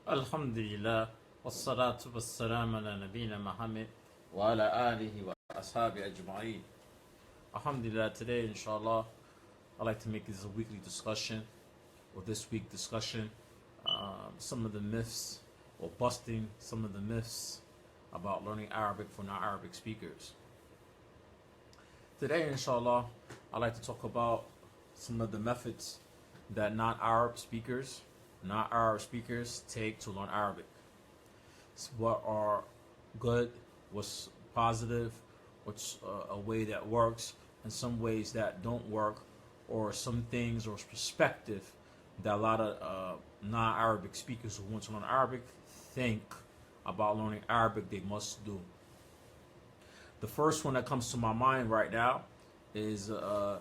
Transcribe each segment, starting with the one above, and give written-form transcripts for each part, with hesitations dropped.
Alhamdulillah, wassalatu wassalamu ala nabina Muhammad wa ala alihi wa ashabi ajma'in. Alhamdulillah, today inshallah, I'd like to make this a weekly discussion, or this week discussion, some of the myths, or busting some of the myths about learning Arabic for non-Arabic speakers. Today inshallah, I'd like to talk about some of the methods that non-Arab speakers take to learn Arabic. What are good, what's positive, what's a way that works, and some ways that don't work, or some things or perspective that a lot of non-Arabic speakers who want to learn Arabic think about learning Arabic they must do. The first one that comes to my mind right now is I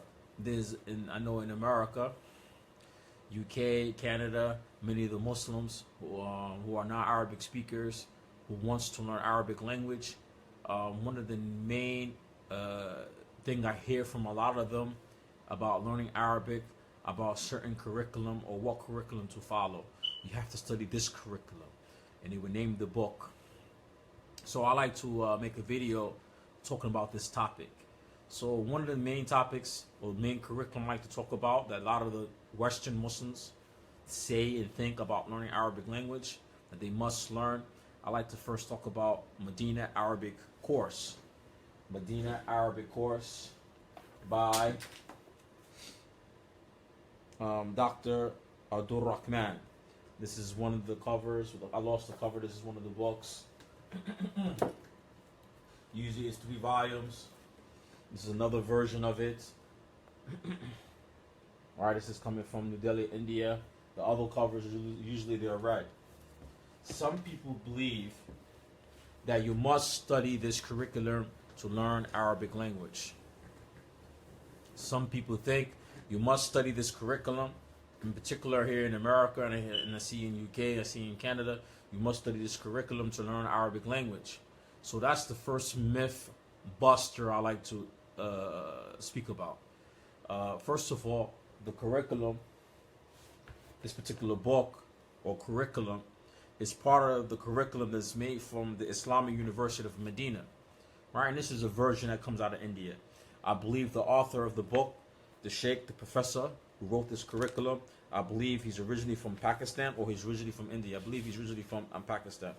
know in America, UK, Canada, many of the Muslims who are not Arabic speakers, who wants to learn Arabic language. One of the main thing I hear from a lot of them about learning Arabic, about certain curriculum or what curriculum to follow. You have to study this curriculum, and they would name the book. So I like to make a video talking about this topic. So one of the main topics or main curriculum I like to talk about that a lot of the Western Muslims say and think about learning Arabic language that they must learn. I like to first talk about Medina Arabic course. Medina Arabic course by Dr. Abdul Rahman. This is one of the covers. I lost the cover. This is one of the books. Usually it's 3 volumes. This is another version of it. Alright, this is coming from New Delhi, India. The other covers, usually they're red. Some people believe that you must study this curriculum to learn Arabic language. Some people think you must study this curriculum, in particular here in America, and I see in UK, I see in Canada, you must study this curriculum to learn Arabic language. So that's the first myth buster I like to speak about. First of all, the curriculum, this particular book or curriculum, is part of the curriculum that's made from the Islamic University of Medina. Right, and this is a version that comes out of India. I believe the author of the book, the Sheikh, the professor who wrote this curriculum, I believe he's originally from Pakistan or he's originally from India. I believe he's originally from Pakistan.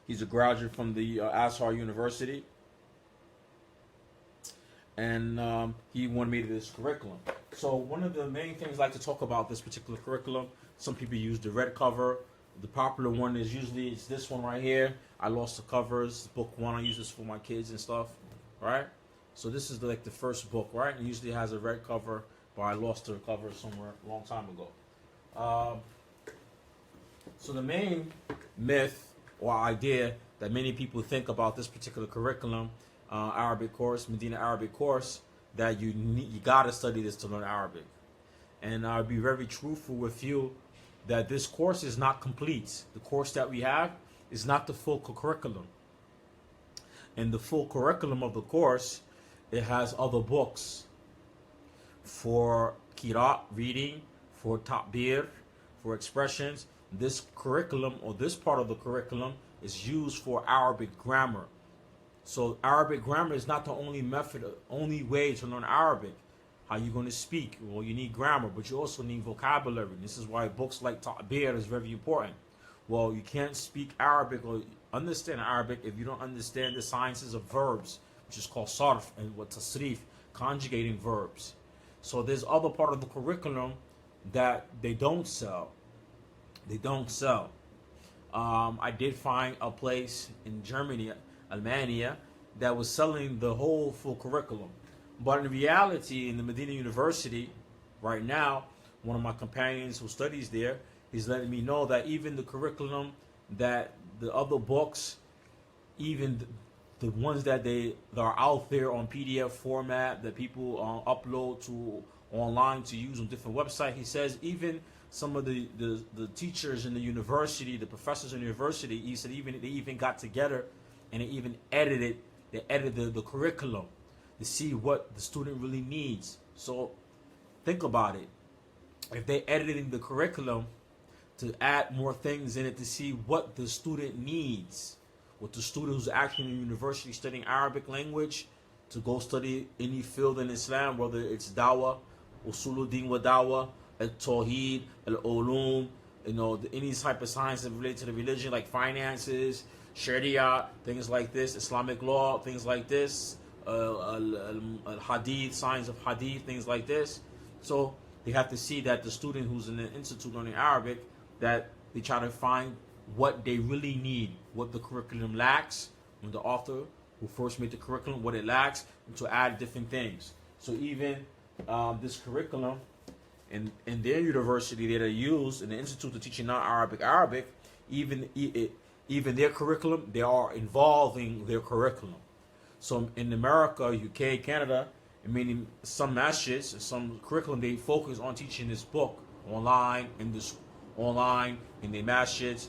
He's a graduate from the Azhar University, and he wanted me to this curriculum. So one of the main things I like to talk about this particular curriculum, some people use the red cover. The popular one is usually it's this one right here. I lost the covers. Book 1, I use this for my kids and stuff, right? So this is like the first book, right? It usually has a red cover, but I lost the cover somewhere a long time ago. So the main myth or idea that many people think about this particular curriculum, Arabic course, Medina Arabic course, that you gotta study this to learn Arabic. And I'll be very truthful with you that this course is not complete. The course that we have is not the full curriculum. And the full curriculum of the course, it has other books for Qira, reading, for Ta'bir, for expressions. This curriculum or this part of the curriculum is used for Arabic grammar. So Arabic grammar is not the only method, only way to learn Arabic. How you're going to speak? Well, you need grammar, but you also need vocabulary. This is why books like Ta'bir is very important. Well, you can't speak Arabic or understand Arabic if you don't understand the sciences of verbs, which is called sarf and what tasrif, conjugating verbs. So there's other part of the curriculum that they don't sell. They don't sell. I did find a place in Germany, Almania, that was selling the whole full curriculum. But in reality, in the Medina University, right now, one of my companions who studies there, he's letting me know that even the curriculum, that the other books, even the ones that are out there on PDF format that people upload to online to use on different websites, he says even some of the teachers in the university, the professors in the university, he said they even got together and they even edited They edit the curriculum to see what the student really needs. So think about it. If they're editing the curriculum to add more things in it to see what the student needs, what the student who's actually in university studying Arabic language to go study any field in Islam, whether it's dawah, usuluddin wa dawah, al-tawheed, al-ulum, any type of science that relate to the religion, like finances, sharia, things like this, Islamic law, things like this, hadith, science of hadith, things like this. So they have to see that the student who's in the institute learning Arabic, that they try to find what they really need, what the curriculum lacks, when the author who first made the curriculum, what it lacks, and to add different things. So even this curriculum in their university that are used in the institute of teaching non-Arabic, even their curriculum, they are involving their curriculum. So in America, UK, Canada, meaning some masjids, some curriculum, they focus on teaching this book online in their masjids,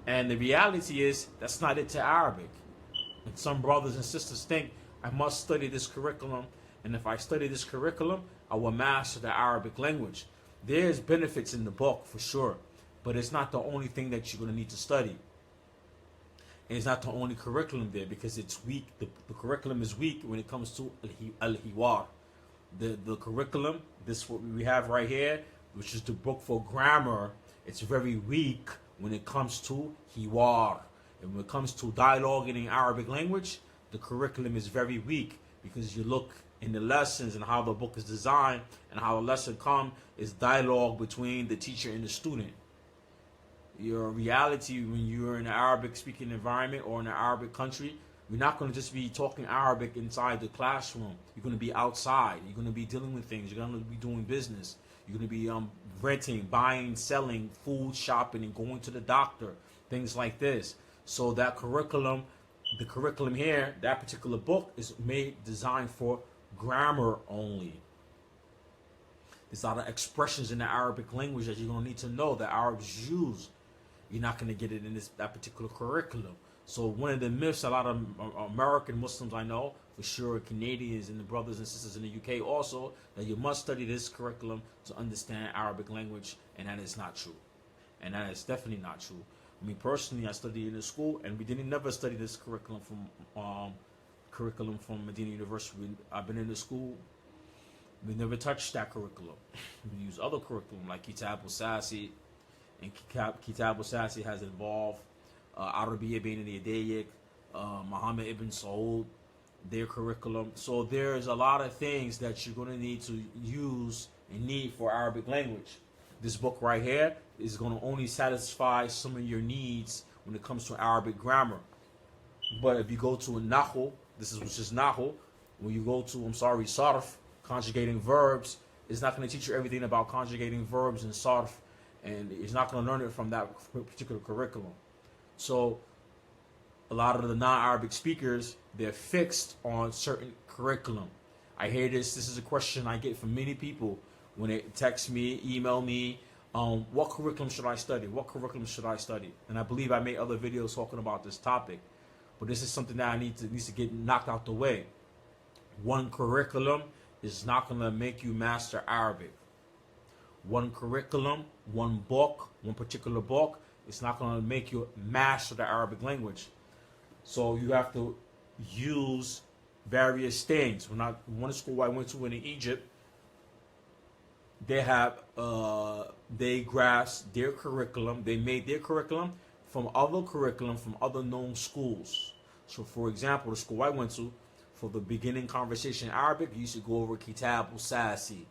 and the reality is that's not it to Arabic. And some brothers and sisters think I must study this curriculum, and if I study this curriculum, I will master the Arabic language. There's benefits in the book for sure, but it's not the only thing that you're going to need to study. And it's not the only curriculum there, because it's weak. The curriculum is weak when it comes to al-hiwar. The curriculum, this what we have right here, which is the book for grammar, it's very weak when it comes to hiwar. And when it comes to dialogue in Arabic language, the curriculum is very weak, because you look in the lessons and how the book is designed and how the lesson comes is dialogue between the teacher and the student. Your reality when you're in an Arabic speaking environment or in an Arabic country, you're not going to just be talking Arabic inside the classroom. You're going to be outside. You're going to be dealing with things. You're going to be doing business. You're going to be renting, buying, selling, food, shopping, and going to the doctor, things like this. So that curriculum, the curriculum here, that particular book is designed for grammar only. There's a lot of expressions in the Arabic language that you're going to need to know that Arabs use. You're not going to get it in that particular curriculum. So one of the myths a lot of American Muslims I know, for sure Canadians and the brothers and sisters in the UK also, that you must study this curriculum to understand Arabic language, and that is not true. And that is definitely not true. I mean, personally, I studied in a school, and we didn't never study this curriculum from Medina University. I've been in the school. We never touched that curriculum. We use other curriculum like Kitab al-Sasi, and Kitab al-Sasi has involved Arabiya Bain al-Yadayik, Muhammad ibn Saud, their curriculum. So there's a lot of things that you're going to need to use and need for Arabic language. This book right here is going to only satisfy some of your needs when it comes to Arabic grammar. But if you go to a Nahu, which is Nahu, when you go to, Sarf, conjugating verbs, it's not going to teach you everything about conjugating verbs and Sarf, and it's not going to learn it from that particular curriculum. So a lot of the non-Arabic speakers, they're fixed on certain curriculum. I hear this is a question I get from many people when they text me, email me, what curriculum should I study? What curriculum should I study? And I believe I made other videos talking about this topic. But this is something that needs to get knocked out the way. One curriculum is not going to make you master Arabic. One curriculum, one book, one particular book, it's not going to make you master the Arabic language. So you have to use various things. One school I went to in Egypt, they grasped their curriculum. They made their curriculum from other known schools. So for example, the school I went to, for the beginning conversation in Arabic, you used to go over Kitab al-Sasi.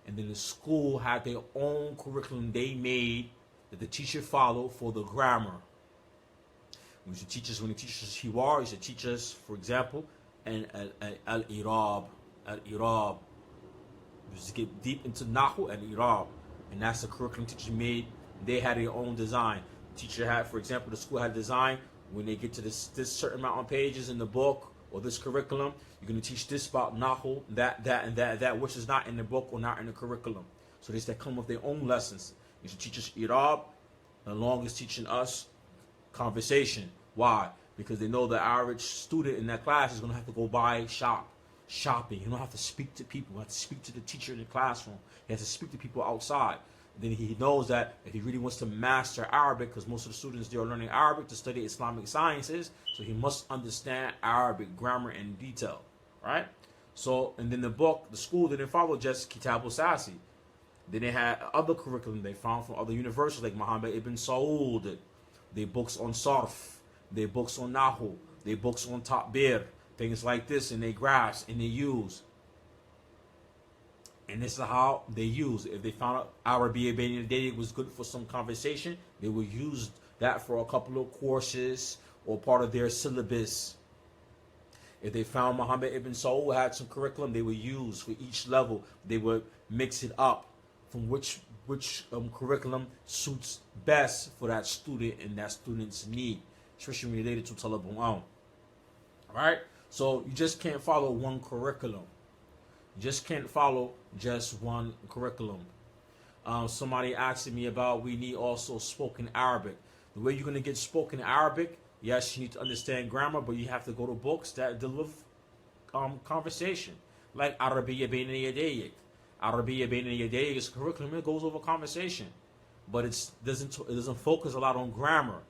And then the school had their own curriculum they made that the teacher followed for the grammar. When the teachers Hiwar, he should teach us, for example, al-Irab. Al-Irab. Just get deep into Nahu and Irab. And that's the curriculum teacher made. They had their own design. The teacher had, for example, the school had design. When they get to this certain amount of pages in the book or this curriculum, you're going to teach this about Nahu, that, which is not in the book or not in the curriculum. So they come with their own lessons. You should teach us Irab, along as teaching us conversation. Why? because they know the average student in that class is going to have to go shopping. He don't have to speak to people. He has to speak to the teacher in the classroom. He has to speak to people outside. Then he knows that if he really wants to master Arabic, because most of the students they are learning Arabic to study Islamic sciences, so he must understand Arabic grammar in detail, right? So, and then the school didn't follow just Kitab al-Sasi. Then they had other curriculum they found from other universities like Muhammad ibn Saud. They books on Sarf, they books on Nahu, they books on Takbir, things like this, and they grasp and they use. And this is how they use. If they found out Arabiya Bain al-Dayyik was good for some conversation, they would use that for a couple of courses or part of their syllabus. If they found Muhammad ibn Saud had some curriculum, they would use for each level. They would mix it up from which curriculum suits best for that student and that student's need, especially related to Talabun. All right? So you just can't follow one curriculum. You just can't follow just one curriculum. Somebody asked me about we need also spoken Arabic. The way you're going to get spoken Arabic, yes, you need to understand grammar, but you have to go to books that deal with conversation, like Arabiya Bain al-Yadayik. Arabiya Bain al-Yadayik is curriculum. It goes over conversation, but it doesn't focus a lot on grammar.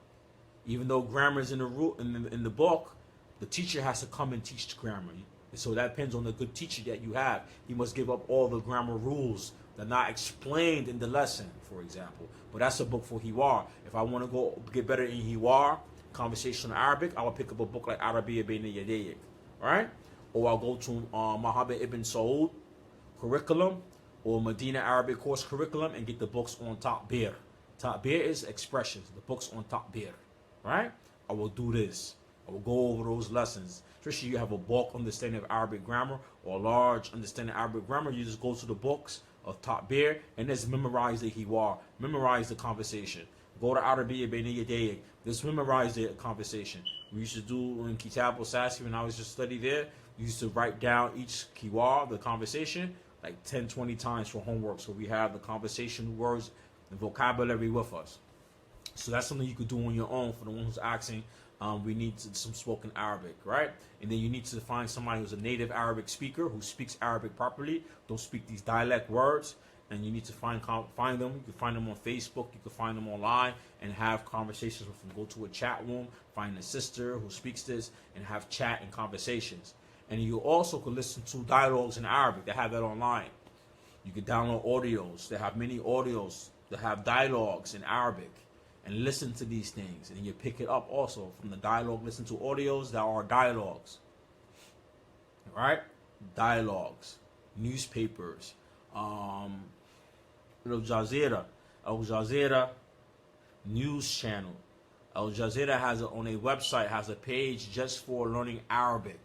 Even though grammar is in the book, the teacher has to come and teach grammar. So that depends on the good teacher that you have. He must give up all the grammar rules that are not explained in the lesson, for example. But that's a book for Hiwar. If I want to go get better in Hiwar, conversational Arabic, I will pick up a book like Arabiya Bain al-Yadayik, right? Or I'll go to Muhammad ibn Saud curriculum or Medina Arabic course curriculum and get the books on Takbir. Takbir is expressions. The books on Takbir, right? I will do this. I will go over those lessons. Especially you have a bulk understanding of Arabic grammar or a large understanding of Arabic grammar, you just go to the books of Takbir and just memorize the Hiwar, memorize the conversation. Go to Arabiya Bain al-Yadayik, just memorize the conversation. We used to do in Kitab al-Sasi when I was just studying there, we used to write down each Hiwar, the conversation, like 10, 20 times for homework. So we have the conversation words and vocabulary with us. So that's something you could do on your own for the one who's asking. We need some spoken Arabic, right? And then you need to find somebody who's a native Arabic speaker who speaks Arabic properly, don't speak these dialect words, and you need to find them. You can find them on Facebook, you can find them online, and have conversations with them. Go to a chat room, find a sister who speaks this, and have chat and conversations. And you also could listen to dialogues in Arabic. They have that online. You can download audios. They have many audios that have dialogues in Arabic. And listen to these things, and you pick it up also from the dialogue. Listen to audios that are dialogues, right? Dialogues, newspapers, Al Jazeera news channel. Al Jazeera has on a website has a page just for learning Arabic,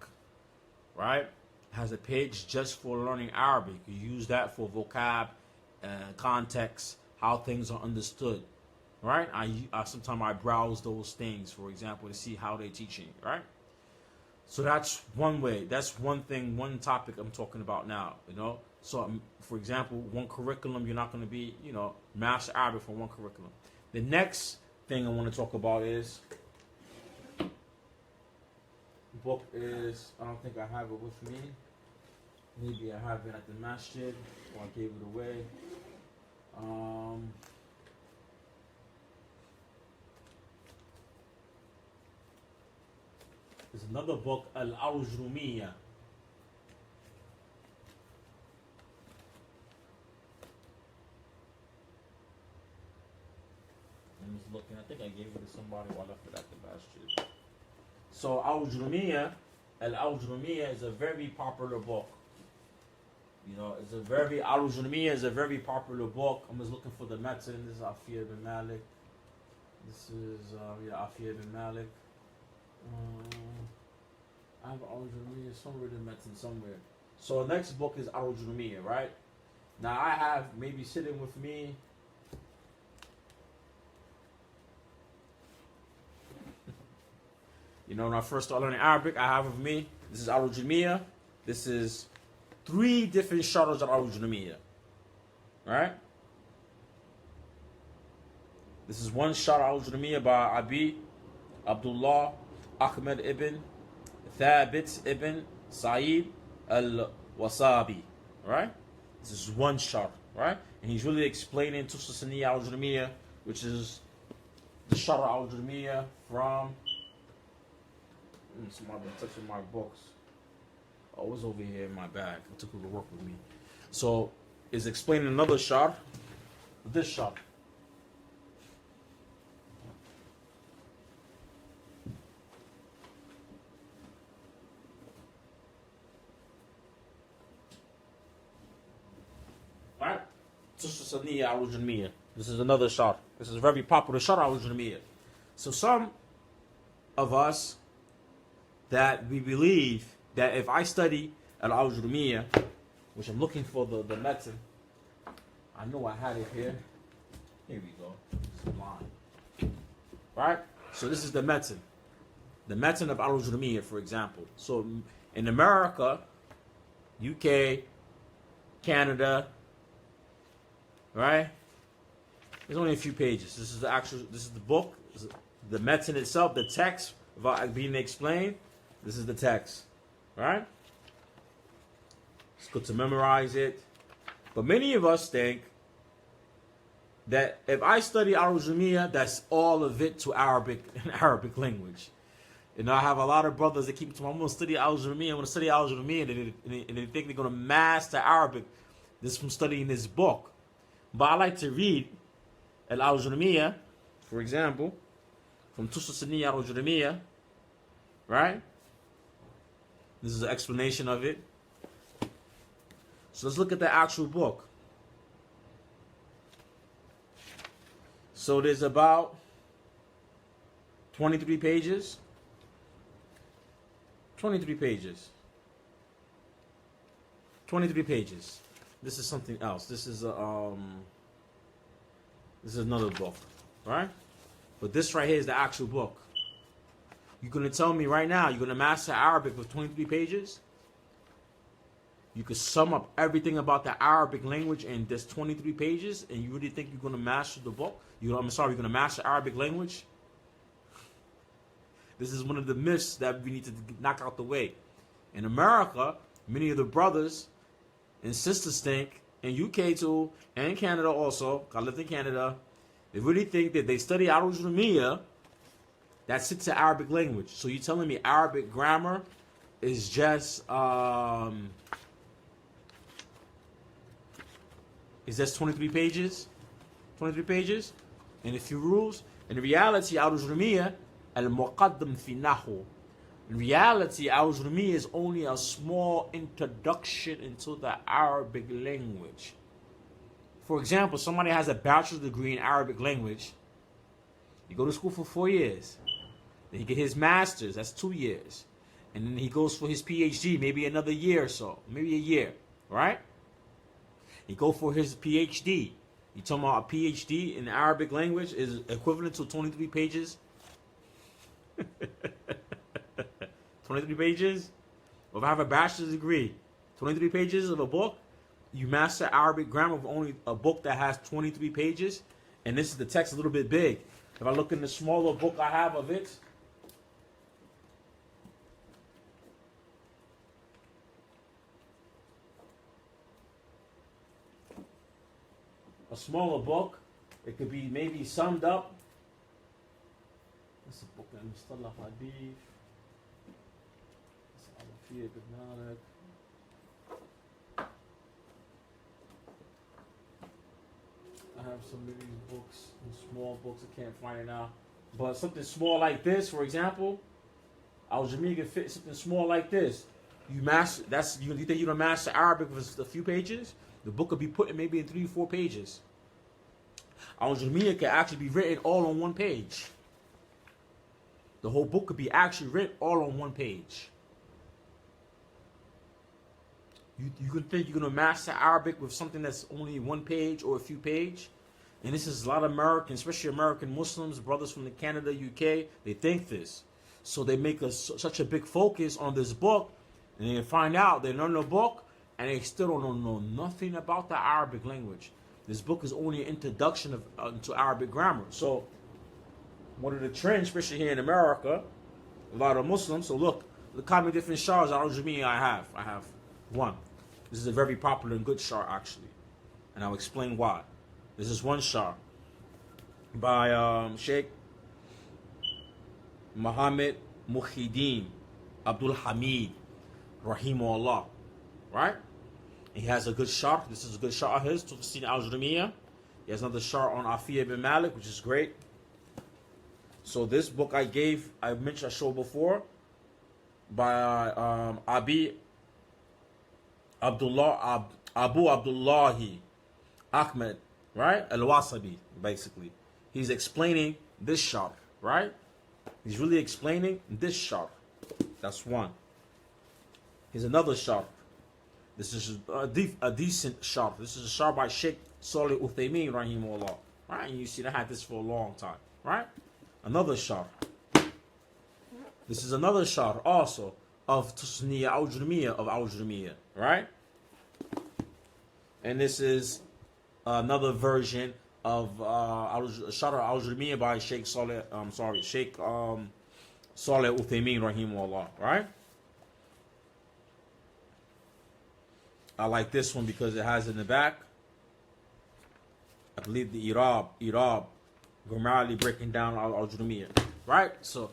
right? Has a page just for learning Arabic. You use that for vocab, context, how things are understood. Right? Sometimes I browse those things, for example, to see how they're teaching, right? So that's one way. That's one thing, one topic I'm talking about now, you know? So, for example, one curriculum, you're not going to be, master Arabic for one curriculum. The next thing I want to talk about is, book is, I don't think I have it with me. Maybe I have it at the masjid, or I gave it away. There's another book, Al-Awjrumiyya. I'm just looking. I think I gave it to somebody while I left it at the masjid. So Al-Awjrumiyya is a very popular book. Al-Awjrumiyya is a very popular book. I'm just looking for the metin. This is Afiyah bin Malik. This is Afiyah bin Malik. I have Al-Jurumiyya somewhere in Metin somewhere. So the next book is Al-Jurumiyya, right? Now I have maybe sitting with me when I first started learning Arabic, I have with me, this is Al-Jurumiyya. This is 3 different sharhs of Al-Jurumiyya. Right? This is one sharh Al-Jurumiyya by Abi Abdullah Ahmed ibn Thabit ibn Sa'id al-Wasabi. Right? This is one shart, right? And he's really explaining Tususaniya al-Jurmiyya, which is the shart al-Jurmiyya from. Somebody touching my books. Oh, it was over here in my bag. I took it to work with me. So, is explaining another shart. This shart. Right? Tususaniya al-Jurmiyya. This is another shart. This is a very popular shart al-Jurmiyya. So some of us that we believe that if I study al-Jurmiyya, which I'm looking for the method, I know I had it here. Here we go. This is mine. Right? So this is the method. The method of al-Jurmiyya, for example. So in America, UK, Canada, right? There's only a few pages. This is the book, the method itself, the text being explained. This is the text, right? It's good to memorize it. But many of us think that if I study al-Jurmiyya, that's all of it to Arabic language. You know, I have a lot of brothers that keep telling me, I'm going to study al-Jurmiyya, I'm going to study al-Jurmiyya, and they think they're going to master Arabic. This is from studying this book. But I like to read al-Jurmiyya, for example, from Tususaniya al-Jurmiyya, right? This is an explanation of it. So let's look at the actual book. So there's about 23 pages. 23 pages. 23 pages. This is something else. This is another book, right? But this right here is the actual book. You're going to tell me right now, you're going to master Arabic with 23 pages? You could sum up everything about the Arabic language in this 23 pages, and you really think you're going to master the book? You're going to master Arabic language? This is one of the myths that we need to knock out the way. In America, many of the brothers and sisters think, in UK too, and in Canada also, I lived in Canada, they really think that they study al-Jurmiyya, that's it to Arabic language. So you're telling me Arabic grammar is just 23 pages? 23 pages? And a few rules? In reality, al-Jurmiyya, al-Muqaddam fi Nahu. In reality, al-Jurmiyya is only a small introduction into the Arabic language. For example, somebody has a bachelor's degree in Arabic language. He go to school for 4 years. Then he get his master's, that's 2 years. And then he goes for his PhD, maybe another year or so, maybe a year, right? He go for his PhD. You talking about a PhD in Arabic language is equivalent to 23 pages? 23 pages? Well, if I have a bachelor's degree, 23 pages of a book, you master Arabic grammar with only a book that has 23 pages, and this is the text a little bit big. If I look in the smaller book I have of it, a smaller book, it could be maybe summed up. This is a book in Mustalah Hadith. This is Al-Fiyah ibn Malik. I have some of these books, small books, I can't find it now. But something small like this, for example, al-Jurmiyya can fit something small like this. You think you don't master Arabic with a few pages? The book could be put in maybe in 3 or 4 pages. Al-Jurmiyya can actually be written all on one page. The whole book could be actually written all on one page. You could think you're going to master Arabic with something that's only 1 page or a few pages. And this is a lot of Americans, especially American Muslims, brothers from the Canada, UK, they think this. So they make such a big focus on this book, and they find out they learn the book, and they still don't know nothing about the Arabic language. This book is only an introduction to Arabic grammar. So one of the trends, especially here in America, a lot of Muslims. So look how many different shars al-Ujumiyya I have. I have one. This is a very popular and good shar actually, and I'll explain why. This is one shar by Sheikh Muhammad Muhyiddin Abdul Hamid Rahimahullah, right? He has a good shar. This is a good shar of his to Tafsir al-Ujumiyya. He has another shar on Afiyah ibn Malik, which is great. So this book I mentioned, I showed before, by Abu Abdullahi Ahmed, right? Al-Wasabi, basically. He's explaining this shar, right? He's really explaining this shar. That's one. Here's another shar. This is a decent shar. This is a shar by Sheikh Salih Uthaymeen, rahimahullah. Right? And you see, I had this for a long time, right? Another shar. This is another shar also of Tusniya al-Ujumiyya of al-Ujumiyya, right? And this is another version of shar al-Ujumiyya by Sheikh Salih, Sheikh Salih Uthaymeen, rahimahullah, right? I like this one because it has in the back, I believe, the Irab, grammatically breaking down al-Ujumiyya, right? So,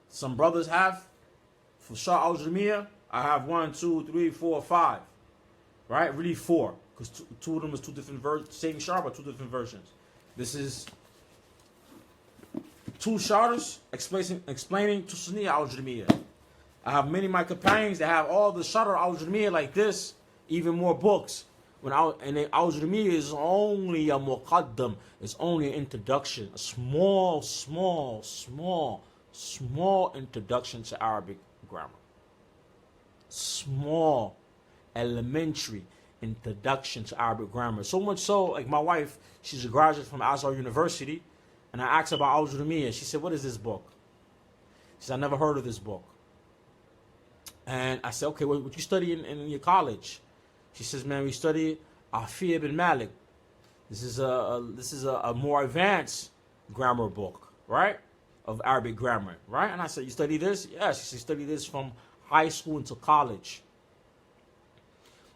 some brothers have, for Shah al-Ujumiyya, I have 1, 2, 3, 4, 5, right? Really 4, because two of them is two different versions, same Shah, but two different versions. This is 2 Shahs explaining to Sunni al-Ujumiyya. I have many of my companions that have all the Shah al-Ujumiyya like this, even more books. And al-Ujumiyya is only a muqaddam, it's only an introduction, a small introduction to Arabic grammar. Small, elementary introduction to Arabic grammar. So much so, like my wife, she's a graduate from Azhar University, and I asked her about al-Ujumiyya. She said, "What is this book?" She said, "I never heard of this book." And I said, "Okay, what you study in your college?" She says, "Man, we study Afiyah ibn Malik. This is a more advanced grammar book, right? Of Arabic grammar, right?" And I said, "You study this?" Yes. She said, "Study this from high school into college."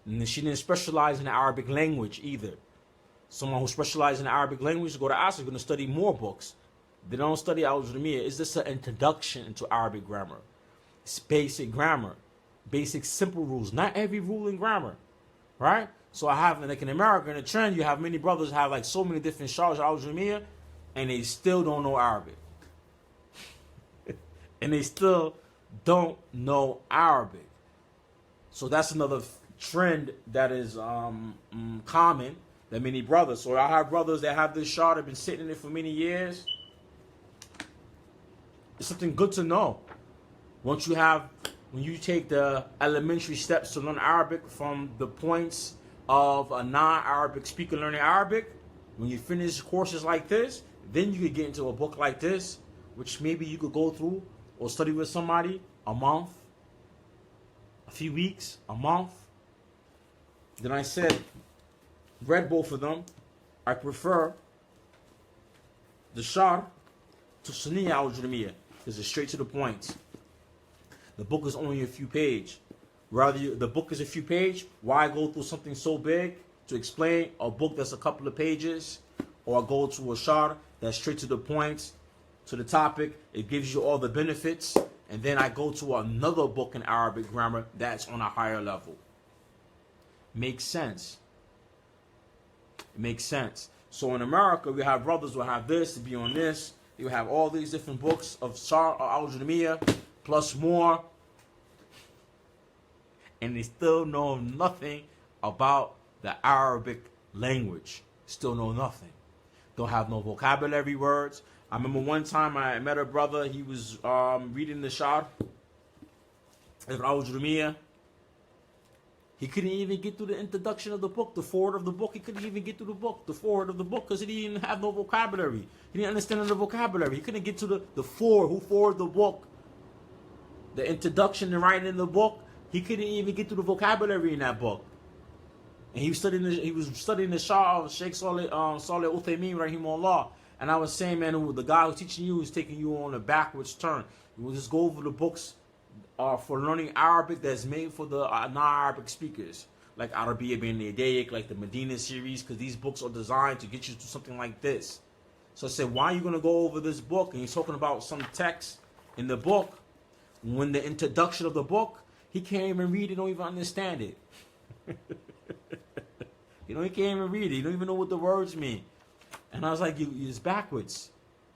And she didn't specialize in the Arabic language either. Someone who specializes in the Arabic language go to Asr is going to study more books. They don't study al-Ujumiyya. It's just an introduction into Arabic grammar. It's basic grammar, basic simple rules. Not every rule in grammar, right? So I have, like in America, in a trend, you have many brothers have like so many different shars al-Ujumiyya, and they still don't know Arabic. And they still don't know Arabic. So that's another trend that is common, that many brothers. So I have brothers that have this shar, have been sitting in it for many years. It's something good to know. When you take the elementary steps to learn Arabic from the points of a non-Arabic speaker learning Arabic, when you finish courses like this, then you could get into a book like this, which maybe you could go through or study with somebody a month, a few weeks, a month. Then I said, read both of them. I prefer the shar to Sunni al-Ujumiyya because it's straight to the point. The book is only a few pages. The book is a few pages. Why go through something so big to explain a book that's a couple of pages, or go to a shar that's straight to the point, to the topic? It gives you all the benefits, and then I go to another book in Arabic grammar that's on a higher level. Makes sense. It makes sense. So in America, we have brothers who have this to be on this. You have all these different books of shar al-Ujumiyya plus more, and they still know nothing about the Arabic language. Still know nothing. Don't have no vocabulary words. I remember one time I met a brother. He was reading the shar of al-Ujumiyya. He couldn't even get through the introduction of the book, the foreword of the book. He couldn't even get through the book, the foreword of the book, because he didn't have no vocabulary. He didn't understand the vocabulary. He couldn't get to the foreword, who forwarded the book, the introduction and writing in the book. He couldn't even get to the vocabulary in that book. And he was studying the shar of Sheikh Salih Uthaymeen, rahimahullah. And I was saying, man, the guy who's teaching you is taking you on a backwards turn. You will just go over the books for learning Arabic that's made for the non-Arabic speakers, like Arabiya bin Yadayik, like the Medina series, because these books are designed to get you to something like this. So I said, why are you going to go over this book? And he's talking about some text in the book. When the introduction of the book, he can't even read it, don't even understand it. He can't even read it. You don't even know what the words mean. And I was like, it's backwards.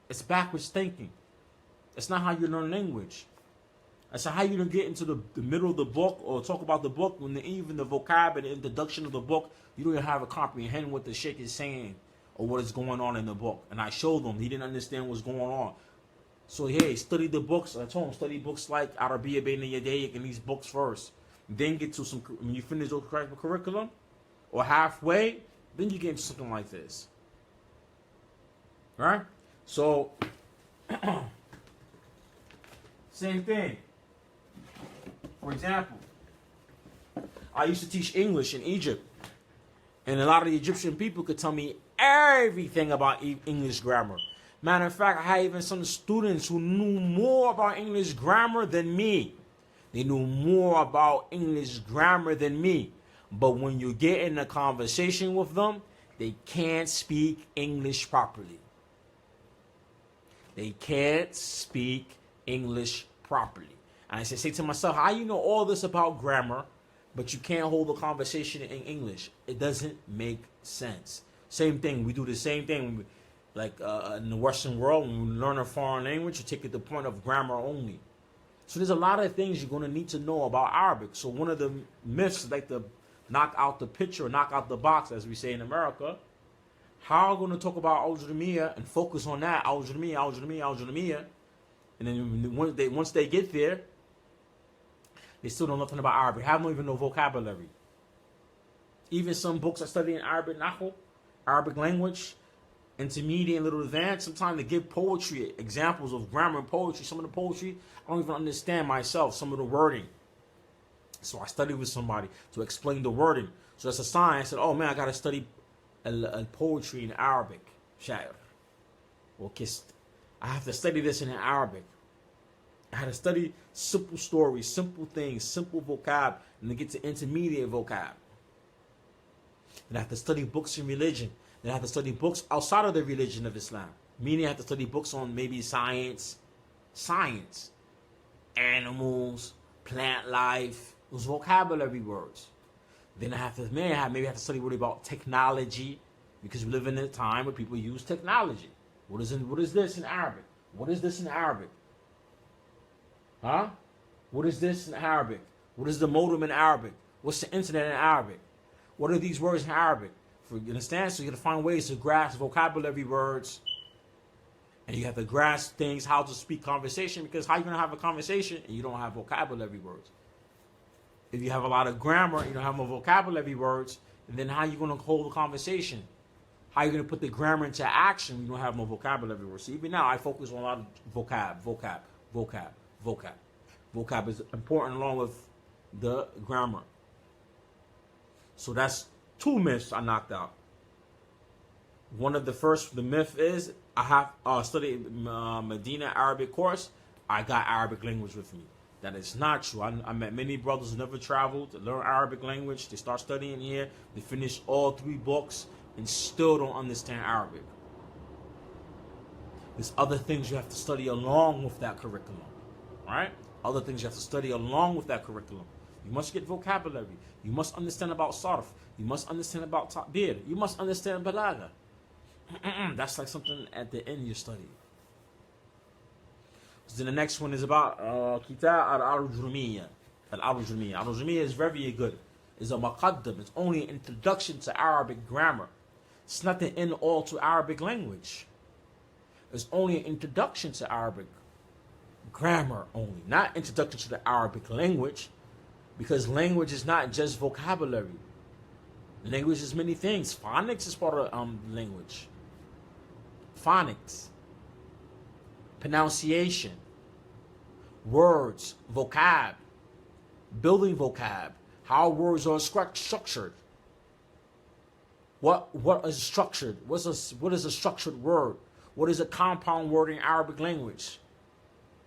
It's backwards thinking. It's not how you learn language. That's how you don't get into the middle of the book or talk about the book when even the vocab and the introduction of the book, you don't even have a comprehend what the sheikh is saying or what is going on in the book. And I showed him. He didn't understand what's going on. So, hey, study the books. I told him, study books like Arabiya Bain Yadayik and these books first. Then get to some, when you finish those curriculum or halfway, then you get into something like this. Right? So, same thing. For example, I used to teach English in Egypt. And a lot of the Egyptian people could tell me everything about English grammar. Matter of fact, I had even some students who knew more about English grammar than me. They knew more about English grammar than me. But when you get in a conversation with them, they can't speak English properly. They can't speak English properly. And I say to myself, how you know all this about grammar, but you can't hold a conversation in English? It doesn't make sense. Same thing. We do the same thing. Like in the Western world, when we learn a foreign language, you take it to the point of grammar only. So there's a lot of things you're going to need to know about Arabic. So one of the myths, like to knock out the picture, knock out the box, as we say in America, how are we going to talk about Al-Jurumiyya and focus on that, Al-Jurumiyya, Al-Jurumiyya, Al-Jurumiyya, and then once they get there, they still know nothing about Arabic. Have not even no vocabulary. Even some books I study in Arabic Nahu, Arabic language, intermediate and little advanced, sometimes they give poetry, examples of grammar and poetry. Some of the poetry, I don't even understand myself, some of the wording. So I studied with somebody to explain the wording. So that's a sign. I said, oh man, I got to study poetry in Arabic. Sha'r. Okay, I have to study this in Arabic. I had to study simple stories, simple things, simple vocab, and then get to intermediate vocab. And I have to study books in religion. Then I have to study books outside of the religion of Islam. Meaning I have to study books on maybe science, animals, plant life, those vocabulary words. Then I have to, maybe I have to study really about technology, because we live in a time where people use technology. What is this in Arabic? What is this in Arabic? Huh? What is this in Arabic? What is the modem in Arabic? What's the internet in Arabic? What are these words in Arabic? You understand? So you got to find ways to grasp vocabulary words. And you have to grasp things, how to speak conversation, because how are you going to have a conversation and you don't have vocabulary words? If you have a lot of grammar, you don't have no vocabulary words, and then how are you going to hold a conversation? How are you going to put the grammar into action when you don't have no vocabulary words? So even now, I focus on a lot of vocab. Vocab is important along with the grammar. So that's two myths I knocked out. One of the myth is I have studied Medina Arabic course. I got Arabic language with me. That is not true. I met many brothers who never traveled to learn Arabic language. They start studying here. They finish all 3 books and still don't understand Arabic. There's other things you have to study along with that curriculum. Right? Other things you have to study along with that curriculum. You must get vocabulary. You must understand about sarf. You must understand about ta'bir. You must understand balagha. That's like something at the end you study. So then the next one is about Kitab al-Arujumiyya. Al-Arujumiyya. Al-Arujumiyya is very good. It's a maqaddam. It's only an introduction to Arabic grammar. It's not the end all to Arabic language. It's only an introduction to Arabic grammar only. Not introduction to the Arabic language. Because language is not just vocabulary. Language is many things. Phonics is part of language. Phonics. Pronunciation. Words. Vocab. Building vocab. How words are structured. What is structured? What is a structured word? What is a compound word in Arabic language?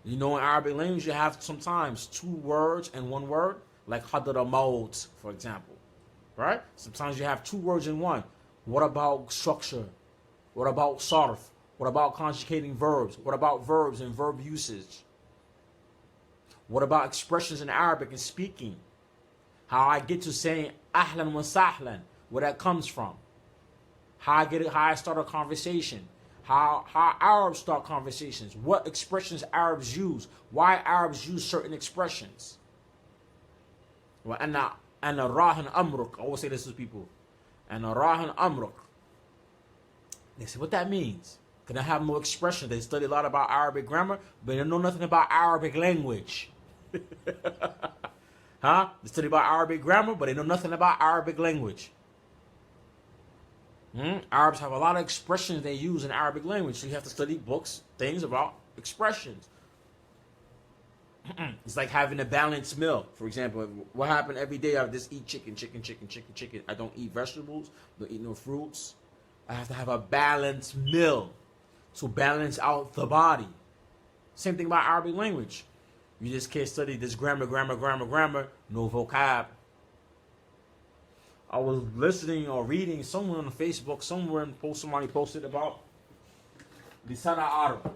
You know, in Arabic language, you have sometimes two words and one word, like hadra maut, for example, right? Sometimes you have two words in one. What about structure? What about sarf? What about conjugating verbs? What about verbs and verb usage? What about expressions in Arabic and speaking? How I get to saying ahlan wa sahlan, where that comes from. How I get it, how I start a conversation. How Arabs start conversations. What expressions Arabs use. Why Arabs use certain expressions. Well, and rahan amruk. I always say this to people. And rahan amruk. They say, what that means? Because they have no expression. They study a lot about Arabic grammar, but they know nothing about Arabic language. Huh? They study about Arabic grammar, but they know nothing about Arabic language. Arabs have a lot of expressions they use in Arabic language, so you have to study books, things about expressions. It's like having a balanced meal. For example, what happened every day? I just eat chicken. I don't eat vegetables, don't eat no fruits. I have to have a balanced meal to balance out the body. Same thing about Arabic language. You just can't study this grammar, no vocab. I was listening or reading somewhere on Facebook, somebody posted about Lisana Arab.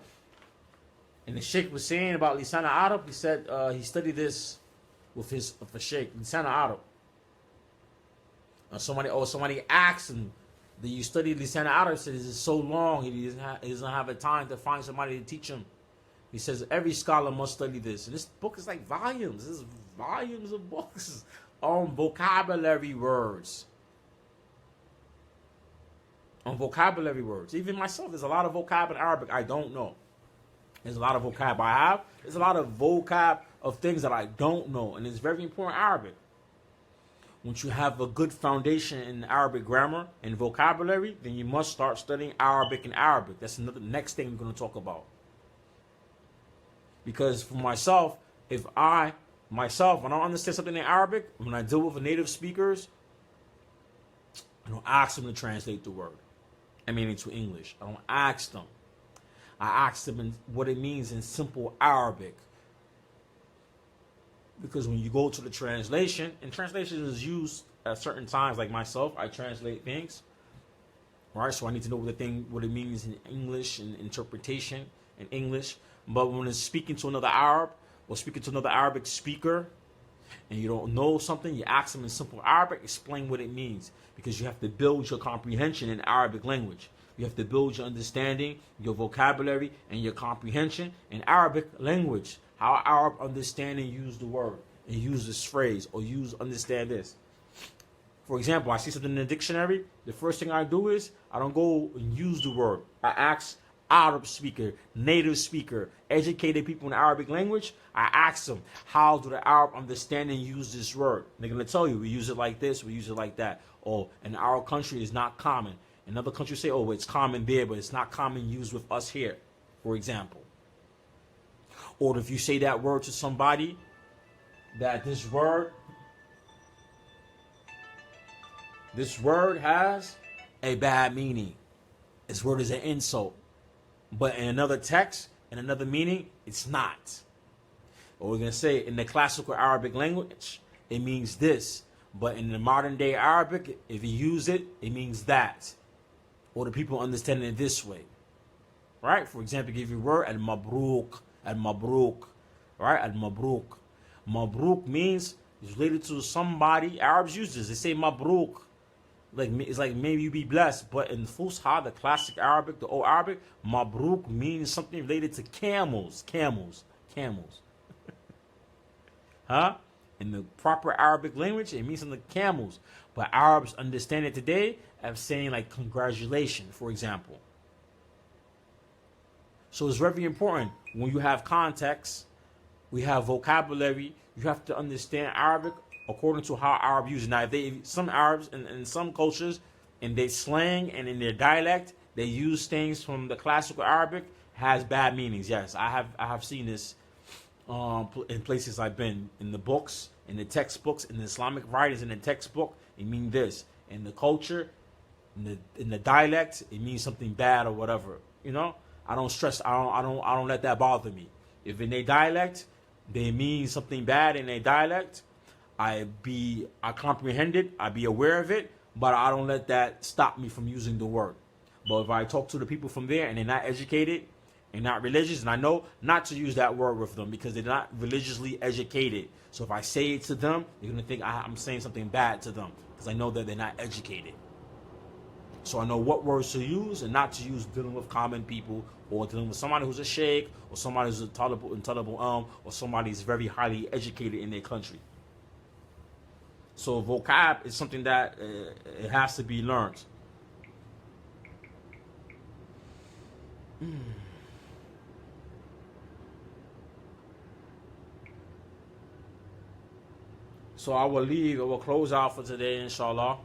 And the sheikh was saying about Lisana Arab, he said he studied this with the sheikh, Lisana Arab. Somebody asked him, do you study Lisana Arab? He said, this is so long, he doesn't have the time to find somebody to teach him. He says, every scholar must study this. And this book is like volumes. This is volumes of books on vocabulary words. On vocabulary words. Even myself, there's a lot of vocab in Arabic I don't know. There's a lot of vocab I have. There's a lot of vocab of things that I don't know. And it's very important Arabic. Once you have a good foundation in Arabic grammar and vocabulary, then you must start studying Arabic and Arabic. That's the next thing we're going to talk about. Because for myself, when I don't understand something in Arabic, when I deal with native speakers, I don't ask them to translate the word. Into English. I don't ask them. I ask them what it means in simple Arabic. Because when you go to the translation, and translation is used at certain times, like myself, I translate things. Right? So I need to know what it means in English and interpretation in English. But when it's speaking to another Arab or speaking to another Arabic speaker and you don't know something, you ask them in simple Arabic, explain what it means. Because you have to build your comprehension in Arabic language. You have to build your understanding, your vocabulary, and your comprehension in Arabic language. How Arab understand and use the word and use this phrase or understand this. For example, I see something in the dictionary. The first thing I do is I don't go and use the word. I ask Arab speaker, native speaker, educated people in Arabic language, I ask them, how do the Arab understand and use this word? They're going to tell you, we use it like this, we use it like that. Oh, in our country is not common. In other countries say, oh, it's common there, but it's not common used with us here, for example. Or if you say that word to somebody, that this word has a bad meaning. This word is an insult. But in another text, in another meaning, it's not. Or we're going to say in the classical Arabic language, it means this. But in the modern day Arabic, if you use it, it means that. Or the people understand it this way. Right? For example, give you a word, al-mabruk. Al-mabruk. Right? Al-mabruk. Mabruk means it's related to somebody. Arabs use this. They say mabruk. It's like maybe you be blessed, but in Fusha, the classic Arabic, the old Arabic, mabruk means something related to camels. Huh? In the proper Arabic language, it means something camels. But Arabs understand it today as saying like congratulations, for example. So it's very important when you have context, we have vocabulary, you have to understand Arabic according to how Arab uses. Now, some Arabs in some cultures, in their slang and in their dialect, they use things from the classical Arabic has bad meanings. Yes, I have seen this in places I've been, in the books, in the textbooks, in the Islamic writings in the textbook. It means this. In the culture, in the dialect, it means something bad or whatever. you know, I don't stress. I don't let that bother me. If in their dialect, they mean something bad in their dialect, I comprehend it. I be aware of it, but I don't let that stop me from using the word. But if I talk to the people from there and they're not educated and not religious, and I know not to use that word with them because they're not religiously educated. So if I say it to them, they're gonna think I'm saying something bad to them because I know that they're not educated. So I know what words to use and not to use dealing with common people or dealing with somebody who's a sheikh or somebody who's a intelligible or somebody who's very highly educated in their country. So vocab is something that it has to be learned. So I will close out for today, inshallah.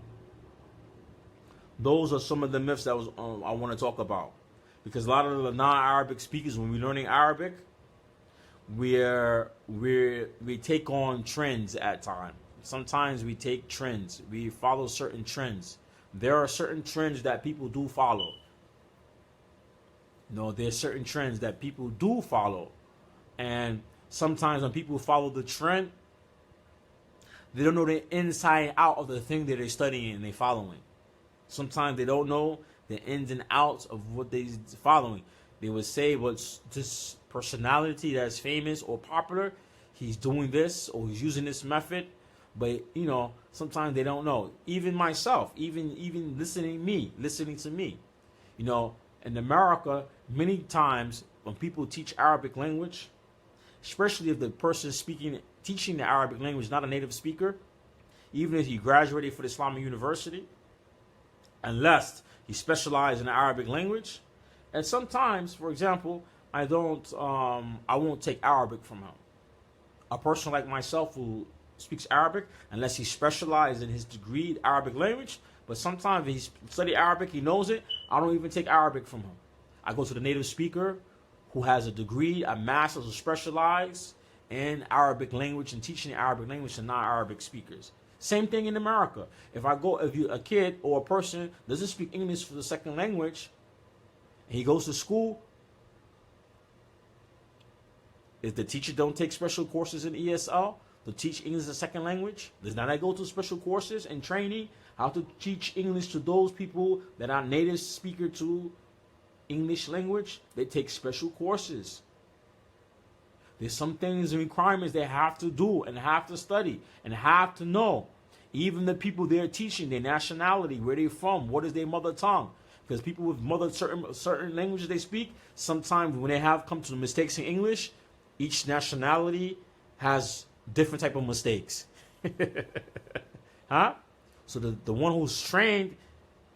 Those are some of the myths that I want to talk about. Because a lot of the non-Arabic speakers, when we're learning Arabic, we take on trends at times. Sometimes we take trends. We follow certain trends. There are certain trends that people do follow. No, there's certain trends that people do follow. And sometimes when people follow the trend, they don't know the inside and out of the thing that they're studying and they're following. Sometimes they don't know the ins and outs of what they're following. They would say, well, this personality that's famous or popular, he's doing this or he's using this method. But, you know, sometimes they don't know. Even myself, even listening to me. You know, in America, many times when people teach Arabic language, especially if the person teaching the Arabic language is not a native speaker, even if he graduated from Islamic University, unless he specialized in the Arabic language. And sometimes, for example, I won't take Arabic from him. A person like myself who speaks Arabic, unless he specialized in his degree Arabic language, but sometimes if he studied Arabic, he knows it, I don't even take Arabic from him. I go to the native speaker who has a degree, a master's, or specialized in Arabic language and teaching the Arabic language to non-Arabic speakers. Same thing in America. If a kid or a person doesn't speak English for the second language, and he goes to school, if the teacher don't take special courses in ESL to teach English as a second language, does not go to special courses and training how to teach English to those people that are native speaker to English language? They take special courses. There's some things and requirements they have to do and have to study and have to know. Even the people they're teaching, their nationality, where they're from, what is their mother tongue. Because people with certain languages they speak, sometimes when they have come to the mistakes in English, each nationality has different type of mistakes. Huh? So the one who's trained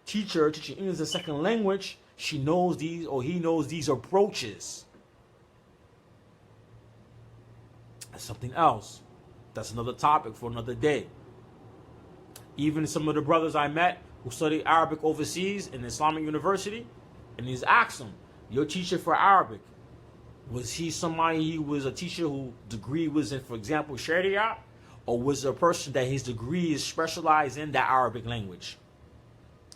teacher teaching English as a second language, she knows these or he knows these approaches. That's something else. That's another topic for another day. Even some of the brothers I met who studied Arabic overseas in Islamic University, and he's asked them, your teacher for Arabic, was he somebody who was a teacher whose degree was in, for example, Sharia, or was a person that his degree is specialized in that Arabic language?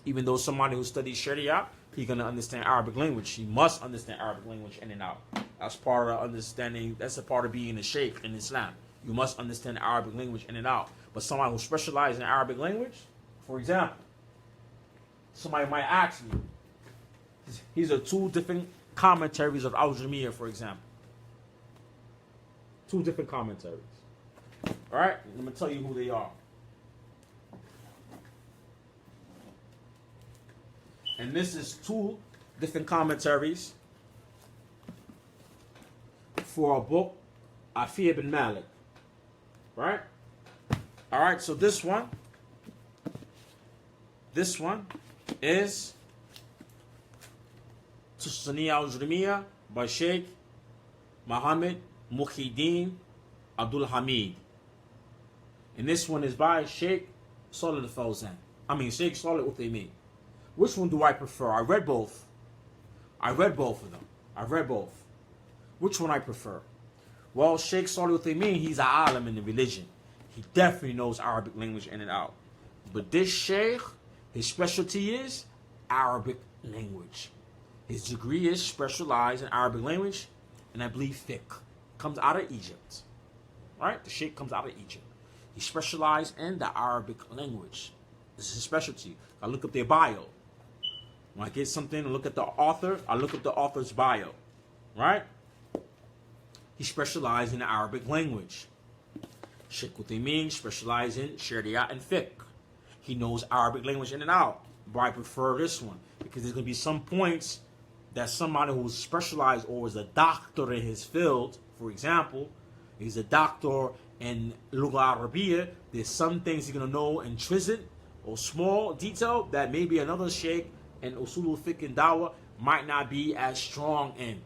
Even though somebody who studies Sharia, he's going to understand Arabic language. He must understand Arabic language in and out. That's part of understanding, that's a part of being a sheikh in Islam. You must understand Arabic language in and out. But somebody who specializes in Arabic language, for example, somebody might ask me, these are two different commentaries of Al-Jamiyah, for example. Two different commentaries. All right? I'm going to tell you who they are. And this is two different commentaries for a book, Afiyah bin Malik. Right? All right, so this one is Tusaniya al-Jurmiyah by Sheikh Muhammad Muhyiddin Abdul Hamid. And this one is by Sheikh Salih al-Fawzan. Sheikh Salih al-Uthaymeen. Which one do I prefer? I read both of them. I read both. Which one I prefer? Well, Sheikh Salih al-Uthaymeen, he's an alim in the religion. He definitely knows Arabic language in and out. But this sheikh, his specialty is Arabic language. His degree is specialized in Arabic language, and I believe fiqh. Comes out of Egypt. Right? The sheikh comes out of Egypt. He specialized in the Arabic language. This is his specialty. I look up their bio. When I get something and look at the author, I look up the author's bio. Right? He specialized in the Arabic language. Sheikh Uthaymeen specialized in Sharia and fiqh. He knows Arabic language in and out. But I prefer this one because there's going to be some points that somebody who's specialized or is a doctor in his field, for example, he's a doctor in Lugha Arabiya, there's some things he's going to know intrinsic or small detail that maybe another sheikh in Usulul Fiqh and Dawah might not be as strong in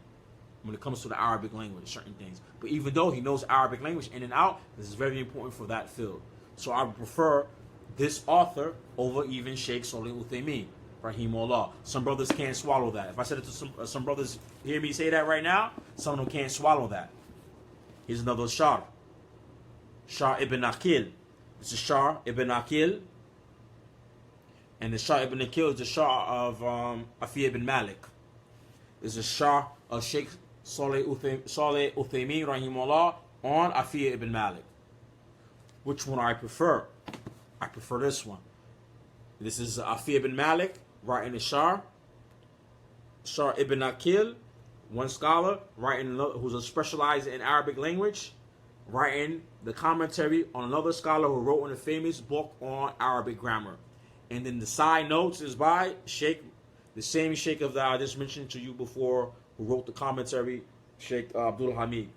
when it comes to the Arabic language, certain things. But even though he knows Arabic language in and out, this is very important for that field. So I would prefer this author over even Sheikh Salih Uthaymeen, rahimahullah. Some brothers can't swallow that. If I said it to some brothers, hear me say that right now, some of them can't swallow that. Here's another Shar. Shar ibn Aqil. This is Shar ibn Aqil. And the Shar ibn Aqil is the Shar of Afi ibn Malik. This is a Shar of Sheikh Salih Uthaymeen, rahimahullah, on Afi ibn Malik. Which one I prefer? I prefer this one. This is Afi ibn Malik, writing the Shar. Shar ibn Aqil, one scholar, writing another, who's specialized in Arabic language, writing the commentary on another scholar who wrote in a famous book on Arabic grammar. And then the side notes is by Sheikh, the same Sheikh of that I just mentioned to you before, who wrote the commentary, Sheikh Abdul Hamid,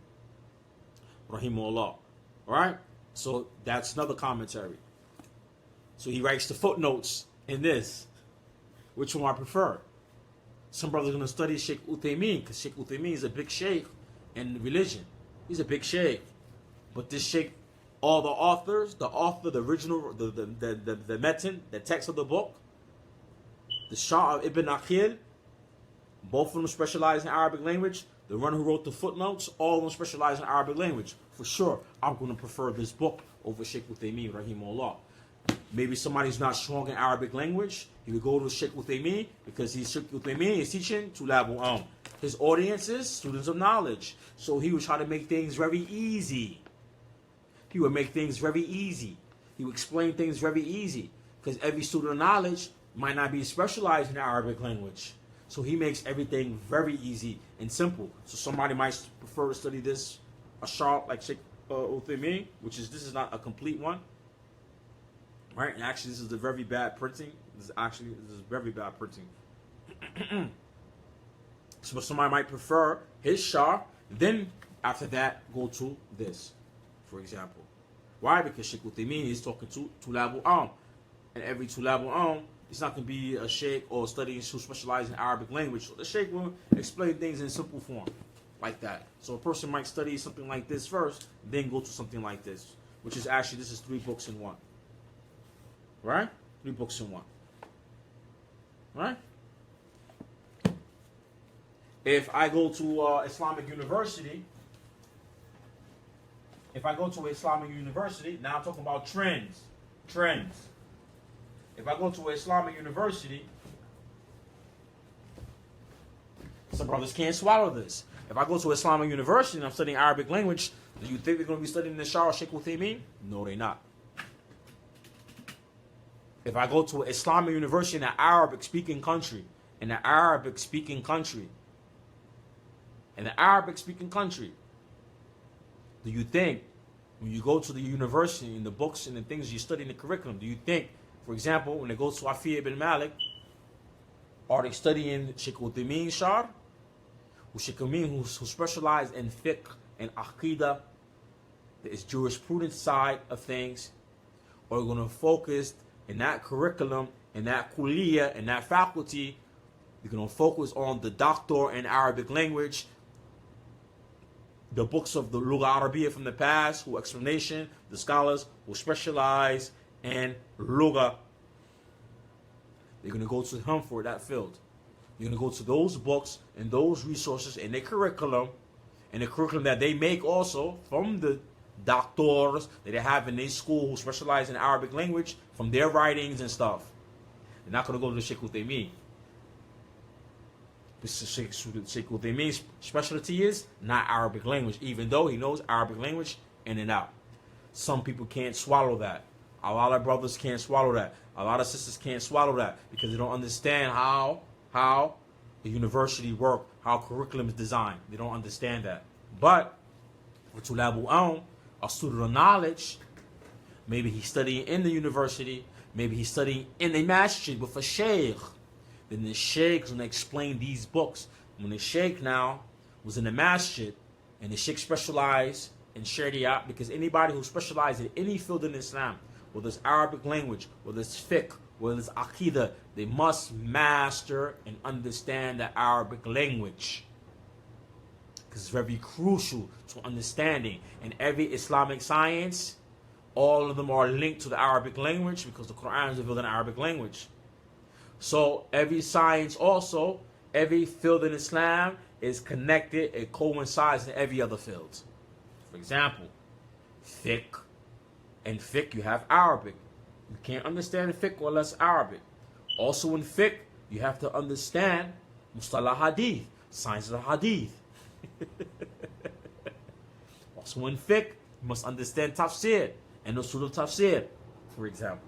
rahimahullah. Alright? So that's another commentary. So he writes the footnotes in this. Which one I prefer? Some brothers are going to study Sheikh Uthaymeen, because Sheikh Uthaymeen is a big sheikh in religion. He's a big sheikh. But this sheikh, all the authors, the author, the original, the metin, the text of the book, the Shah of Ibn Aqil, both of them specialize in Arabic language. The one who wrote the footnotes, all of them specialize in Arabic language. For sure, I'm going to prefer this book over Sheikh Uthaymeen, rahimahullah. Maybe somebody's not strong in Arabic language, he would go to Sheikh Uthaymeen because Sheikh Uthaymeen is teaching to level his audience is students of knowledge. So he would try to make things very easy. He would make things very easy. He would explain things very easy because every student of knowledge might not be specialized in the Arabic language. So he makes everything very easy and simple. So somebody might prefer to study this, a Shah like Sheikh Uthaymeen, this is not a complete one. Right? And actually, this is a very bad printing. This is very bad printing. So somebody might prefer his Shah, then after that, go to this, for example. Why? Because Sheikh Uthaymeen is talking to Tulab and every Tulab it's not going to be a sheikh or studying who specializes in Arabic language. So the sheikh will explain things in simple form, like that. So a person might study something like this first, then go to something like this, which is actually, this is 3 books in one. Right? 3 books in one. Right? If I go to Islamic University, now I'm talking about trends. If I go to Islamic University, some brothers can't swallow this. If I go to Islamic University and I'm studying Arabic language, do you think they're going to be studying the Shah Sheikh Uthaymeen? No, they're not. If I go to an Islamic university in an Arabic-speaking country, do you think when you go to the university and the books and the things you study in the curriculum, do you think, for example, when they go to Afi ibn Malik, are they studying Sheikh Uthaymeen Shar? Who Sheikh Uthaymeen who specialized in fiqh and aqidah, the jurisprudence side of things, or going to focus in that curriculum, in that kulliyah, in that faculty, you're going to focus on the doctor in Arabic language, the books of the Lugha Arabiya from the past, who explanation, the scholars who specialize in Lugha. They're going to go to him for that field. You're going to go to those books and those resources in their curriculum, and the curriculum that they make also from the doctors that they have in their school who specialize in Arabic language, from their writings and stuff. They're not going to go to Sheikh Uthaymeen. This is Sheikh Uthaymeen's specialty is not Arabic language, even though he knows Arabic language in and out. Some people can't swallow that. A lot of brothers can't swallow that. A lot of sisters can't swallow that because they don't understand how the university work, how curriculum is designed. They don't understand that. But for Tulabu Aum, a student of knowledge, maybe he's studying in the university, maybe he's studying in a masjid with a sheikh. Then the sheikh is going to explain these books. When the sheikh now was in the masjid, and the sheikh specialized in Sharia, because anybody who specializes in any field in Islam, whether it's Arabic language, whether it's fiqh, whether it's aqidah, they must master and understand the Arabic language. Because it's very crucial to understanding. And every Islamic science, all of them are linked to the Arabic language because the Quran is revealed in Arabic language. So every science also, every field in Islam is connected, it coincides in every other field. For example, fiqh. In fiqh you have Arabic. You can't understand fiqh unless Arabic. Also in fiqh, you have to understand mustalah hadith, science of hadith. Also in fiqh, you must understand tafsir and usul tafsir, for example.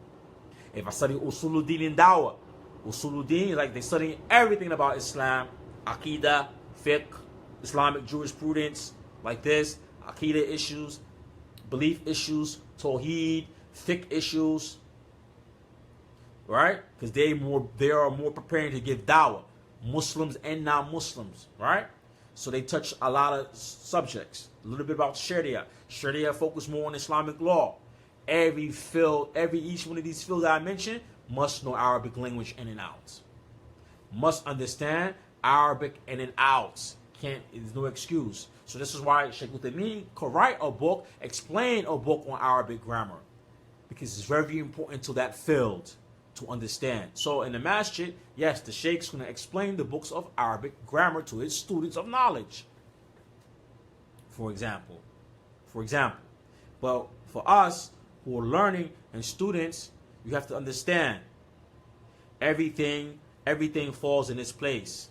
If I study usuluddin in dawah, usuluddin is like they study everything about Islam, aqidah, fiqh, Islamic jurisprudence, like this, aqidah issues, belief issues, tawheed, fiqh issues, right? Because they are more preparing to give dawah, Muslims and non-Muslims, right? So they touch a lot of subjects. A little bit about Sharia. Sharia focus more on Islamic law. Every field, each one of these fields that I mentioned must know Arabic language in and out. Must understand Arabic in and out. There's no excuse. So this is why Sheikh Uthaymeen could write a book, explain a book on Arabic grammar, because it's very important to that field to understand. So in the masjid, yes, the Sheikh's going to explain the books of Arabic grammar to his students of knowledge. For example. But for us who are learning and students, you have to understand everything falls in its place.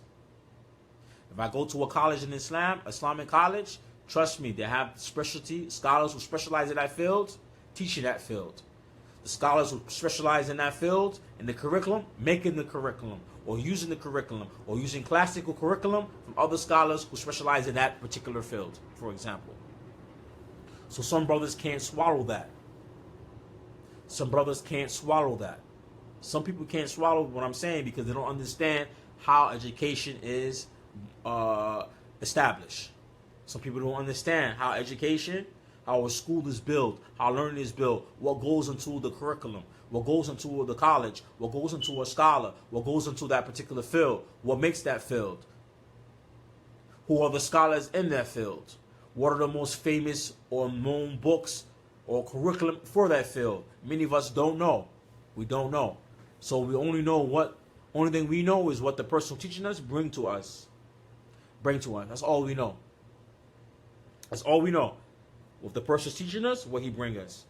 If I go to a college in Islam, Islamic college, trust me, they have specialty scholars who specialize in that field, teaching that field. The scholars who specialize in that field, in the curriculum, making the curriculum, or using the curriculum, or using classical curriculum from other scholars who specialize in that particular field, for example. So some brothers can't swallow that. Some brothers can't swallow that. Some people can't swallow what I'm saying because they don't understand how education is established. Some people don't understand how a school is built, how learning is built, what goes into the curriculum, what goes into the college, what goes into a scholar, what goes into that particular field, what makes that field, who are the scholars in that field, what are the most famous or known books or curriculum for that field. Many of us don't know. We don't know. So we only thing we know is what the person teaching us bring to us. That's all we know. That's all we know. If the person's teaching us, what he bring us.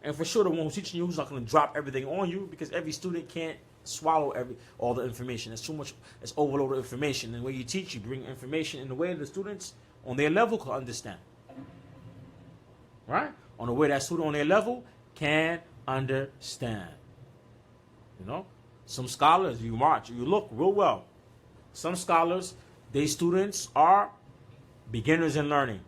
And for sure, the one who's teaching you is not going to drop everything on you because every student can't swallow all the information. It's too much. It's overloaded information. And when you teach, you bring information in the way the students on their level can understand. Right? On the way that student on their level can understand. You know? Some scholars, you look real well. Some scholars, their students are beginners in learning.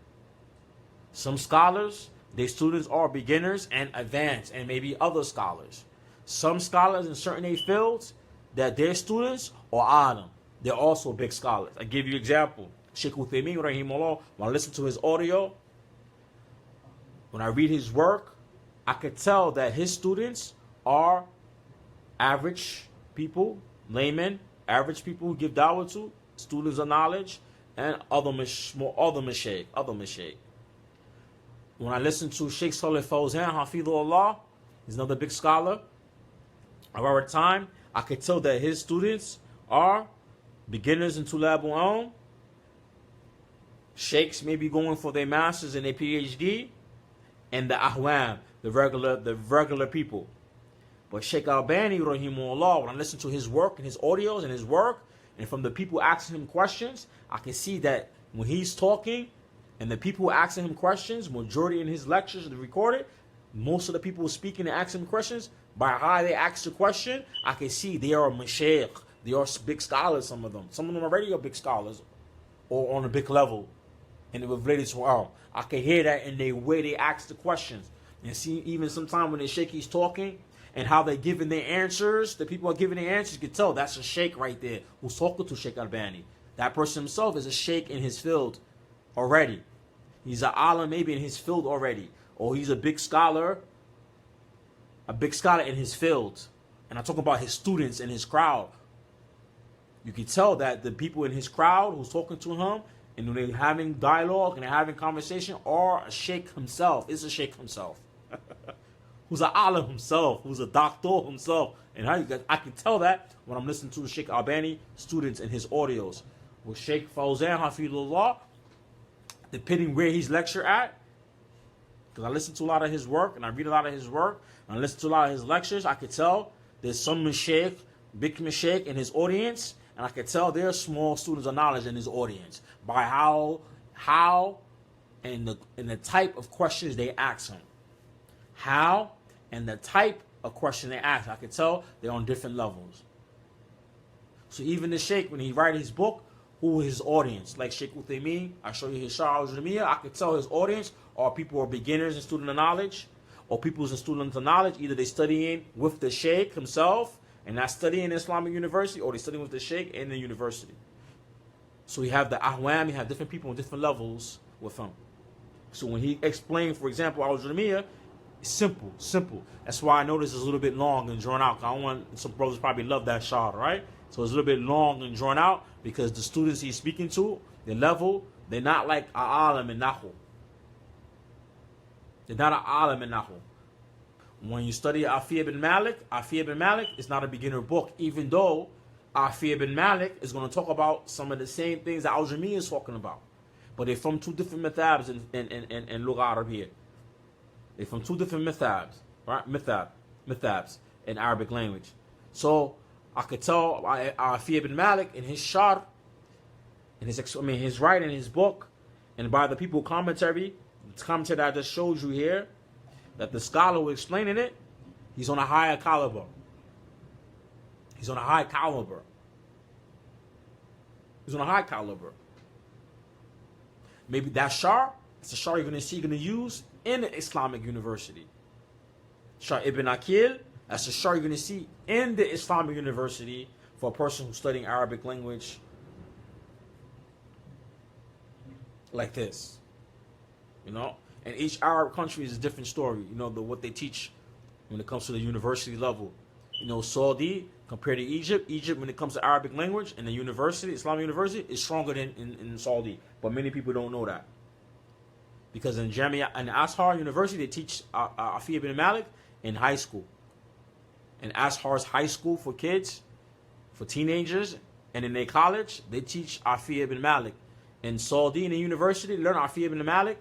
Some scholars, their students are beginners and advanced, and maybe other scholars. Some scholars in certain fields, that their students are alim. They're also big scholars. I give you an example. Sheikh Uthaymeen, rahimahullah, when I listen to his audio, when I read his work, I could tell that his students are average people, laymen, average people who give dawah to, students of knowledge, and other mashaykh. When I listen to Sheikh Salih Fawzan, Hafidhullah, he's another big scholar of our time, I could tell that his students are beginners in Tulabul Aum, sheikhs maybe going for their masters and their PhD, and the ahwam, the regular people. But Sheikh Albani, rahimahullah, when I listen to his work and his audios and his work, And from the people asking him questions, I can see that when he's talking and the people asking him questions, majority in his lectures are recorded, most of the people speaking and asking him questions, by how they ask the question, I can see they are mashaykh. They are big scholars, some of them. Some of them already are big scholars or on a big level. And it was related to I can hear that in the way they ask the questions. And see, even sometimes when the sheikh is talking and how they're giving their answers, the people are giving their answers, you can tell that's a sheikh right there who's talking to Sheikh Albani. That person himself is a sheikh in his field already. He's an alim maybe in his field already. Or he's a big scholar in his field. And I'm talking about his students and his crowd. You can tell that the people in his crowd who's talking to him and when they're having dialogue and they're having conversation are a sheikh himself. It's a sheikh himself. Who's an alim himself. Who's a doctor himself. And I can tell that when I'm listening to the Sheikh Albani students and his audios. With Sheikh Fawzan Hafidullah, depending where he's lecture at, because I listen to a lot of his work and I read a lot of his work and I listen to a lot of his lectures, I could tell there's some mashaykh, big mashaykh in his audience, and I could tell there are small students of knowledge in his audience by how and the type of questions they ask him. How and the type of question they ask. I could tell they're on different levels. So even the sheikh, when he write his book, who is his audience? Like Sheikh Uthaymeen, I show you his Shah al-Jamiyah, I could tell his audience are people who are beginners and students of knowledge, or people who's students of knowledge. Either they studying with the sheikh himself and not studying in Islamic university, or they studying with the sheikh in the university. So we have the ahwam, you have different people on different levels with him. So when he explained, for example, al-Jamiyah, simple. That's why I know this is a little bit long and drawn out. I don't want, some brothers probably love that shot, right? So it's a little bit long and drawn out because the students he's speaking to, their level, they're not like a alim in Nahu. They're not an alim in Nahu. When you study Alfiya bin Malik is not a beginner book, even though Alfiya bin Malik is going to talk about some of the same things that Al-Jami is talking about. But they're from two different methabs in Lugha Arabiya. They're from two different methabs, right? Methabs in Arabic language. So I could tell Alfiya bin Malik in his shar, in his writing, his book, and by the people commentary, the commentary that I just showed you here, that the scholar who explaining it, he's on a higher caliber. He's on a high caliber. Maybe that shar, it's a shar you're going to use in the Islamic university. Shar Ibn Akil, that's a shar you're going to see in the Islamic university for a person who's studying Arabic language like this. You know? And each Arab country is a different story. You know, what they teach when it comes to the university level. You know, Saudi compared to Egypt. Egypt, when it comes to Arabic language and the university, Islamic university, is stronger than in Saudi. But many people don't know that. Because in Jamia and Ashar University, they teach Alfiya bin Malik in high school. And Ashar's high school for kids, for teenagers, and in their college, they teach Alfiya bin Malik. In Saudi, in the university, they learn Alfiya bin Malik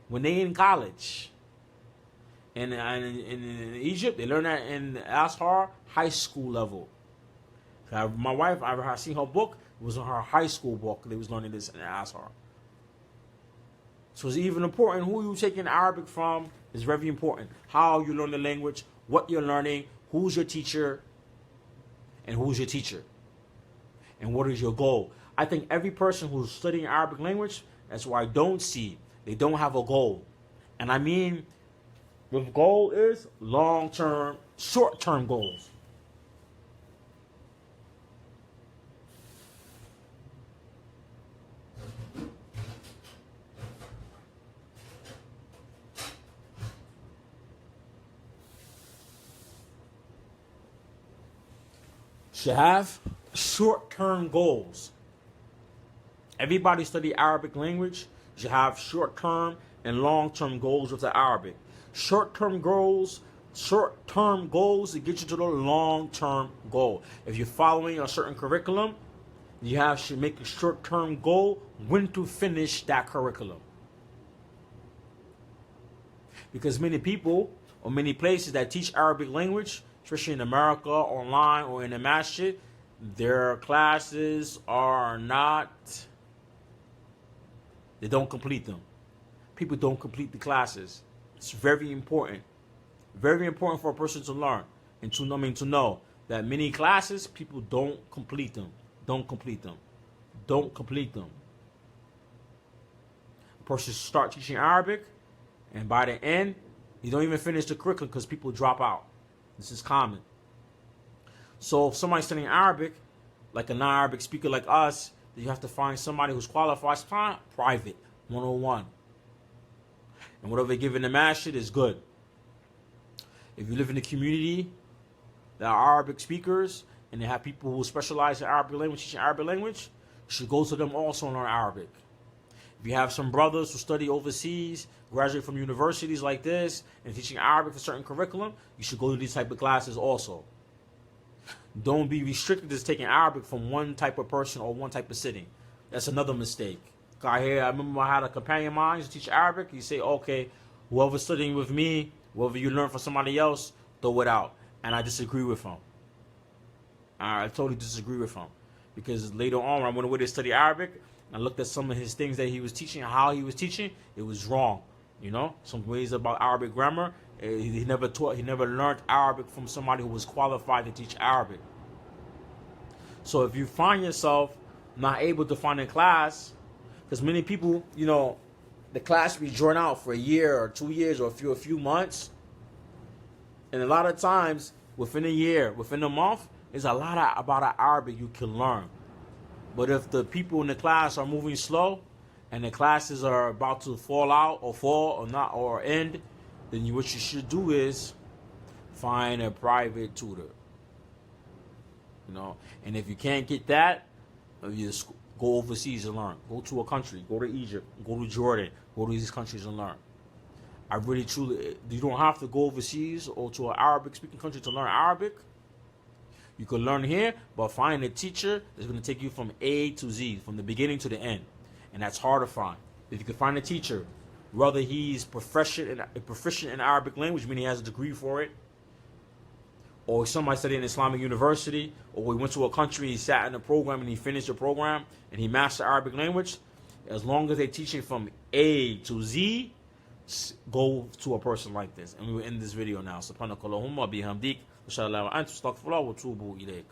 when they in college. And in Egypt, they learn that in Ashar high school level. My wife, I seen her book, it was on her high school book. They was learning this in Ashar. So it's even important who you taking Arabic from is very important. How you learn the language, what you're learning, who's your teacher, and who's your teacher. And what is your goal? I think every person who's studying Arabic language, that's why I don't see, they don't have a goal. And I mean, with goal is long-term, short-term goals. Should have short-term goals. Everybody study Arabic language should have short-term and long-term goals with the Arabic. Short-term goals to get you to the long-term goal. If you're following a certain curriculum, should make a short-term goal when to finish that curriculum. Because many people or many places that teach Arabic language, especially in America, online, or in the masjid, their classes are not, they don't complete them. People don't complete the classes. It's very important for a person to learn and to know that many classes people don't complete them. Don't complete them. A person start teaching Arabic, and by the end, you don't even finish the curriculum because people drop out. This is common. So if somebody's studying Arabic, like a non-Arabic speaker like us, then you have to find somebody who's qualified, private, 101. And whatever they're giving the masjid is good. If you live in a community that are Arabic speakers and they have people who specialize in Arabic language, teaching Arabic language, you should go to them also and learn Arabic. If you have some brothers who study overseas, graduate from universities like this, and teaching Arabic for certain curriculum, you should go to these type of classes also. Don't be restricted to taking Arabic from one type of person or one type of sitting. That's another mistake. I remember I had a companion of mine who teach Arabic. He say, okay, whoever's studying with me, whoever you learn from somebody else, throw it out. And I disagree with him. I totally disagree with him. Because later on, when I went away to study Arabic, I looked at some of his things that he was teaching, how he was teaching, it was wrong. You know, some ways about Arabic grammar. He never learned Arabic from somebody who was qualified to teach Arabic. So if you find yourself not able to find a class, because many people, you know, the class be drawn out for a year or 2 years or a few months. And a lot of times, within a year, within a month, there's a lot about Arabic you can learn. But if the people in the class are moving slow and the classes are about to fall out or end, then what you should do is find a private tutor. You know, and if you can't get that, you just go overseas and learn. Go to a country. Go to Egypt. Go to Jordan. Go to these countries and learn. I really, truly, you don't have to go overseas or to an Arabic-speaking country to learn Arabic. You can learn here, but find a teacher that's going to take you from A to Z, from the beginning to the end. And that's hard to find. If you can find a teacher, whether he's proficient in Arabic language, meaning he has a degree for it, or somebody studied in Islamic university, or he went to a country, he sat in a program and he finished the program, and he mastered Arabic language, as long as they teach it from A to Z, go to a person like this. And we will end this video now. Subhanakallahumma bihamdik. Wa sallallahu wa anta astaghfiruka wa atubu ilayk.